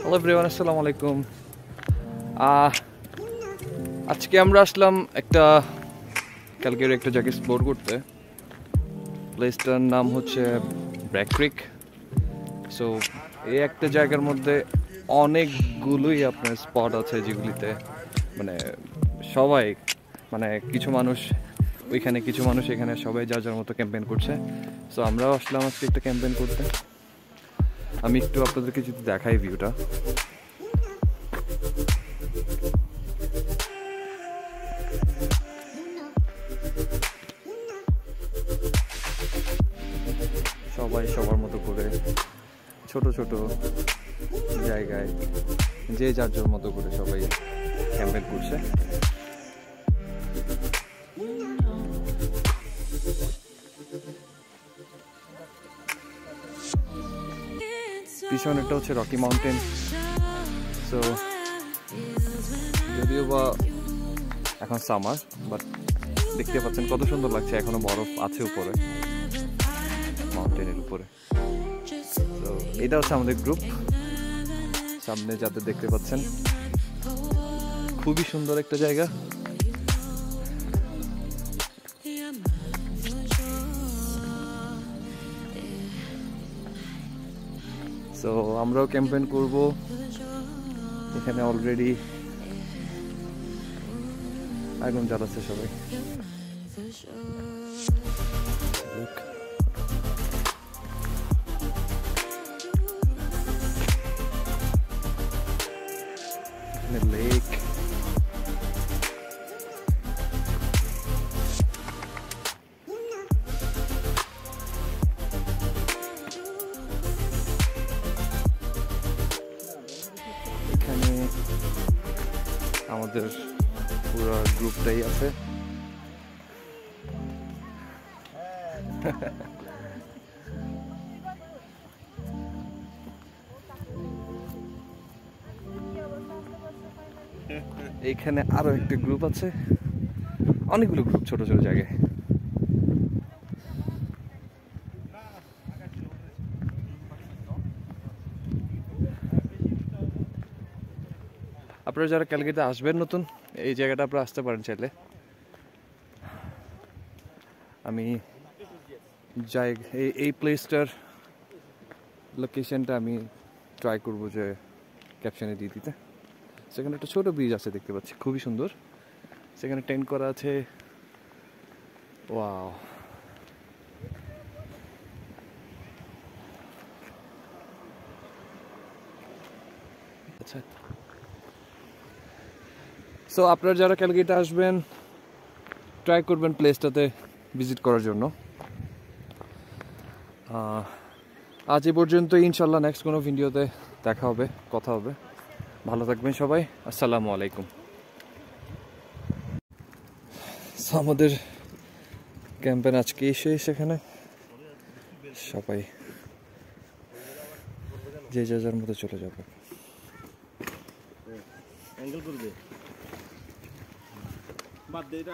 Hello everyone, আসসালামু আলাইকুম। আজকে আমরা আসলাম একটা ক্যালগেরি একটা জায়গায় এক্সপ্লোর করতে। প্লেসটার নাম হচ্ছে ব্র্যাক ক্রিক। সো এই একটা জায়গার মধ্যে অনেকগুলোই আপনার স্পট আছে যেগুলিতে মানে সবাই কিছু মানুষ ওইখানে, কিছু মানুষ এখানে, সবাই যার যার মতো ক্যাম্পেইন করছে। সো আমরাও আসলাম আজকে একটা ক্যাম্পেইন করতে। আমি একটু আপনাদেরকে যদি দেখাই ভিউটা, সবাই সবার মতো করে ছোট ছোট জায়গায় যে যার যার মতো করে সবাই ক্যাম্পেইন করছে। পিছনেরটা হচ্ছে রকি মাউন্টেন। সো যদিও বা এখন সামার, বাট দেখতে পাচ্ছেন কত সুন্দর লাগছে, এখনো বরফ আছে উপরে মাউন্টেনের উপরে। তো এটা হচ্ছে আমাদের গ্রুপ, সামনে যাদের দেখতে পাচ্ছেন। খুবই সুন্দর একটা জায়গা। সো আমরাও ক্যাম্পেইন করব এখানে। অলরেডি আগুন জ্বালাচ্ছে সবাই। লেক, এখানে আমাদের পুরো গ্রুপটাই আছে। এখানে আরো একটা গ্রুপ আছে, অনেকগুলো গ্রুপ ছোট ছোট জায়গায়। আপনারা যারা ক্যালগেরিতে আসবেন নতুন, এই জায়গাটা আপনারা আসতে পারেন চাইলে। আমি যাই এই প্লেসটার লোকেশনটা আমি ট্রাই করবো যে ক্যাপশনে দিয়ে দিতে। সেখানে একটা ছোট ব্রিজ আছে দেখতে পাচ্ছি, খুবই সুন্দর। সেখানে টেন্ট করা আছে। ওয়াও, আচ্ছা। সো আপনারা যারা ক্যালগেরিতে আসবেন ট্রাই করবেন প্লেসটাতে ভিজিট করার জন্য। আজ এ পর্যন্ত, ইনশাল্লাহ নেক্সট কোনো ভিডিওতে দেখা হবে, কথা হবে। ভালো থাকবেন সবাই, আসসালামু আলাইকুম। আমাদের ক্যাম্পেইন আজকে সেখানে সবাই যে যার মতো চলে যাবে। অ্যাঙ্গেল করবে বাদ দে এটা।